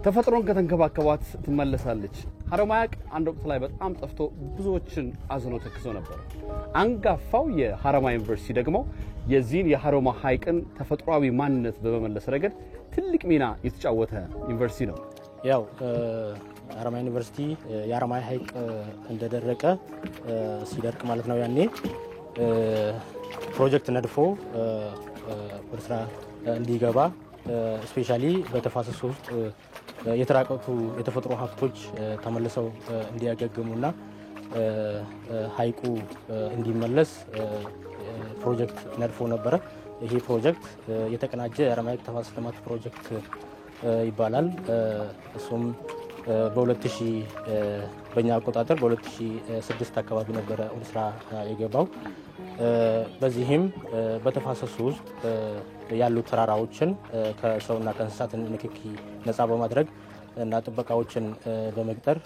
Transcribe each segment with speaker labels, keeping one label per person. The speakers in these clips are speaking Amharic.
Speaker 1: ተፈጥሮን ከተንከባከባት ትመለሳለች ሐረማያ አንድ ወቅት ላይ በጣም ጠፍቶ ብዙዎችን አዝኖ ተክዞ ነበር አንጋፋው የሐረማያ ዩኒቨርሲቲ ደግሞ የዚህን የሐረማ ሐይቅን ተፈጥሯዊ ማንነት በመመለስ ረገድ ትልቅ ሚና የተጫወተ ዩኒቨርሲቲ ነው
Speaker 2: ያው ሐረማያ ዩኒቨርሲቲ የሐረማያ ሐይቅ እንደደረቀ ሲደርቅ ማለት ነው ያኔ ፕሮጀክት ነድፎ ወደ ስራ እንዲገባ ስፔሻሊ በተፋሰሱ ውስጥ የተራቀቁ የተፈጥሮ ሀብቶች ተመልሰው እንዲያገግሙና ሐይቁ እንዲመለስ ፕሮጀክት ነድፎ ነበር ይሄ ፕሮጀክት የተቀናጀ የሐረማያ ተፋሰስ ልማት ፕሮጀክት ይባላል እሱም በ2000 በእኛ አቆጣጠር በ2006 አካባቢ ነበር ወደ ስራ የገባው በዚህም በተፋሰሱ ውስጥ ያሉ ተራራዎችን ከሰውና ከእንስሳት ንክኪ ነፃ በማድረግ እና ጥበቃዎችን በመቅጠር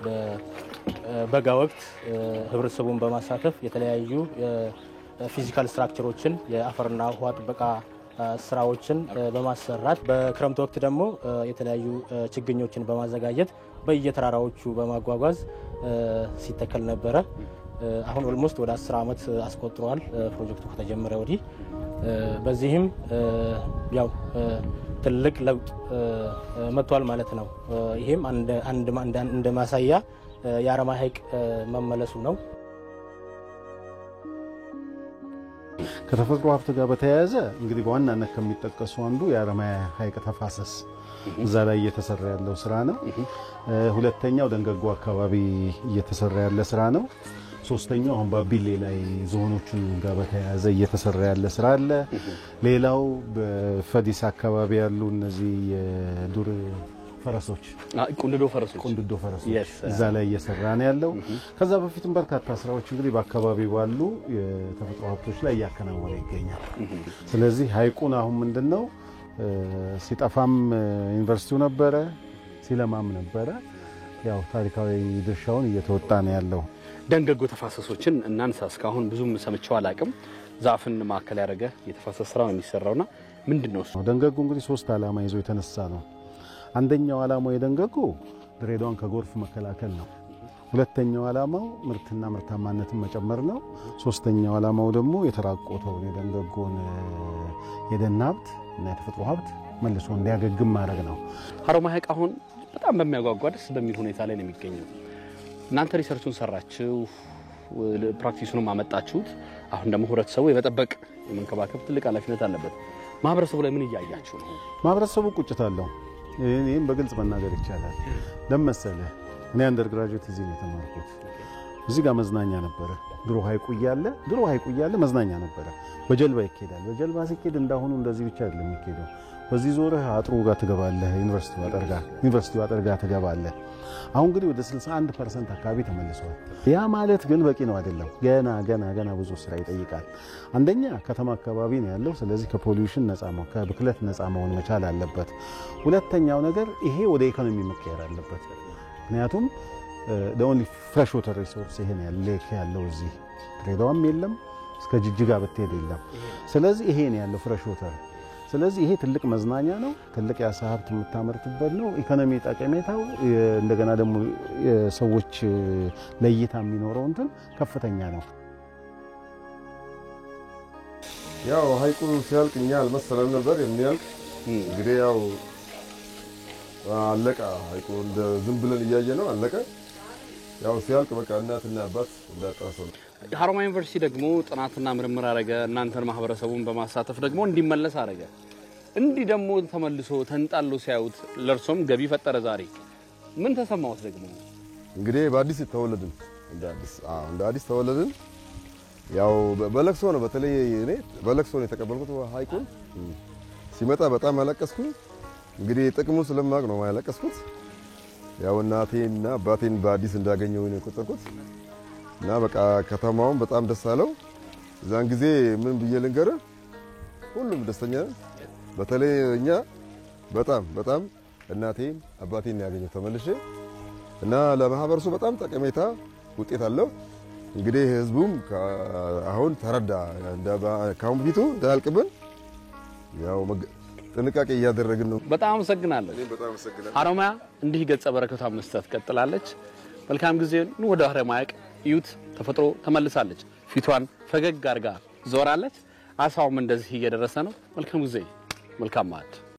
Speaker 2: በበጋ ወቅት ህብረተሰቡን በማሳተፍ የተለያዩ ፊዚካል ስትራክቸሮችን የአፈርና ውሃ ጥበቃ ስራዎችን በማሰራት በክረምት ወቅት ደግሞ የተለያዩ ችግኞችን በማዘጋጀት በየተራራዎቹ በማጓጓዝ ሲተከል ነበር አሁን ኦልሞስት ወደ 10 አመት አስቆጥሯል ፕሮጀክቱ ከተጀመረ ወዲህ በዚህም ያው ትልቅ ለውጥ መጥቷል ማለት ነው ይሄም እንደ ማሳያ የሐረማያ ሐይቅ መመለሱ ነው
Speaker 3: ከተፈጥሮ ሀብት ጋር በተያያዘ እንግዲህ በዋናነት ከሚጠቀሱ አንዱ የሐረማያ ሐይቅ ተፋሰስ እዛ ላይ እየተሰራ ያለው ስራ ነው ሁለተኛው ደንገጎ አካባቢ እየተሰራ ያለ ስራ ነው ሶስተኛው አሁን ባቢሌ ላይ ዞኖችን ጋር በተያያዘ እየተሰራ ያለ ስራ አለ ሌላው በፈዲስ አካባቢ ያሉ እነዚህ የዱር ፈረሶች
Speaker 1: ቁንድዶ ፈረሶች
Speaker 3: እዛ ላይ እየሰራ ነው ያለው ከዛ በፊትም በርካታ ስራዎች እንግዲህ በአካባቢው ባሉ የተፈጥሮ ሀብቶች ላይ ያከናወነ ይገኛል ስለዚህ ሐይቁን አሁን ምንድነው ሲጠፋም ዩኒቨርሲቲው ነበረ ሲለማም ነበረ ያው ታሪካዊ ድርሻውን እየተወጣ ነው ያለው
Speaker 1: ደንገጎ ተፋሰሶችን እናንሳ እስካሁን ብዙም ሰምቼው አላቅም ዛፍን ማከለ ያረገ የተፋሰስ ስራ ነው የሚሰራውና ምንድነው እሱ
Speaker 3: ደንገጎ እንግዲህ 3 ዓላማ ይዞ የተነሳ ነው አንደኛው ዓላማው የደንገጎ ድሬዳዋን ከጎርፍ መከላከል ነው ሁለተኛው ዓላማው ምርትና ምርታማነትን መጨመር ነው ሶስተኛው ዓላማው ደግሞ የተራቆተው የደንገጎን የደን ሀብት እና የተፈጥሮ ሀብት መልሶ እንዲያገግም ማድረግ ነው
Speaker 1: ሐረማያ ሐይቅ አሁን በጣም በሚያጓጓ ደስ በሚል ሁኔታ ላይ ነው የሚገኘው እናንተ ሪሰርቹን ሰራችሁ ፕራክቲሱንም አመጣችሁት አሁን ደግሞ ህብረተሰቡ የመጠበቅ የመንከባከብ ትልቅ ኃላፊነት አለበት ማህበረሰቡ ላይ ምን ያያያችሁ ነው
Speaker 3: ማህበረሰቡ ቁጭት አለው እኔም በግልጽ መናገር ይቻላል ለምሳሌ እኔ አንደርግራጁዌት እዚህ ነው ተማርኩት እዚህ ጋር መዝናኛ ነበር ድሮ ሐይቁ እያለ መዝናኛ ነበር በጀልባ ይኬዳል በጀልባ ሲኬድ እንዳሁኑ እንደዚህ ብቻ አይደለም የሚኬደው በዚህ ዞረ አጥሩ ጋር ትገባለህ ዩኒቨርሲቲው አጠርጋ ትገባለህ አሁን እንግዲህ ወደ 61% አካባቢ ተመልሷል ያ ማለት ግን በቂ ነው አይደለም ገና ብዙ ስራ ይጠይቃል አንደኛ ከተማ አካባቢ ነው ያለው ስለዚህ ከፖሊዩሽን ነፃ ነው ከብክለት ነፃ መሆን መቻል አለበት ሁለተኛው ነገር ይሄ ወደ ኢኮኖሚ መቀየር አለበት ምክንያቱም the only fresh water resource ይሄ ነው ያለው እዚህ ድሬዳዋም የለም እስከ ጅጅጋ በትሄድ የለም ስለዚህ ይሄ ነው ያለው ፍሬሽ ዋተር ስለዚህ ይሄ ትልቅ መዝናኛ ነው ትልቅ የአሳ ሀብት የምታመርትበት ነው ኢኮኖሚ ጠቀሜታው እንደገና ደግሞ ሰዎች ለይታ የሚኖረው እንትን ከፍተኛ ነው
Speaker 4: ያው ሐይቁ ሲያልቅኛ አልመሰለም ነበር የሚያልቅ እንግዲህ ያው አለቀ ሐይቁ እንደ ዝም ብለን እያየ ነው አለቀ ያው ሲያልቅ በቃ እናትና አባት እንዳጣሰው
Speaker 1: ሐረማያ ዩኒቨርሲቲ ደግሞ ጥናትና ምርምር አረገ እናንተን ማህበረሰቡን በማሳተፍ ደግሞ እንዲመለስ አረገ እንዲ ደግሞ ተመልሶ ተንጣሎ ሲያዩት ለርሶም ገቢ ፈጠረ ዛሬ ምን ተሰማውት ደግሞ
Speaker 4: እንግዲህ በአዲስ ተወለድን እንደ አዲስ ተወለድን ያው በለቅሶ ነው በተለይ እኔ በለቅሶ ነው የተቀበልኩት ሐይቁን ሲመጣ በጣም አለቀስኩ እንግዲህ ጥቅሙ ስለማቅ ነው ያለቀስኩት ያው እናቴና አባቴን በአዲስ እንዳገኘው ነው የቆጠርኩት እና በቃ ከተማውን በጣም ደስ አለው ዛን ጊዜ ምን ብዬ ልንገር ሁሉም ደስተኛ በተለይ እኛ በጣም እናቴን አባቴን ያገኘው ተመልሼ እና ለማህበረሰቡ በጣም ጠቀሜታ ውጤት አለው እንግዲህ ህዝቡም አሁን ተረዳ ካሁን ቢቱ እንዳልቅብን ያው ጥንቃቄ እያደረግን ነው።
Speaker 1: በጣም አመሰግናለሁ።
Speaker 4: በጣም አመሰግናለሁ።
Speaker 1: ሀረማያ እንዲህ ገጸ በረከቷን መስጠት ቀጥላለች። መልካም ጊዜ ነው። ወደ ሀረማያ እዩት፣ ተፈጥሮ ተመልሳለች። ፊቷን ፈገግ አርጋ ዞራለች። አሳውም እንደዚህ እየደረሰ ነው። መልካም ጊዜ፣ መልካም ማዕድ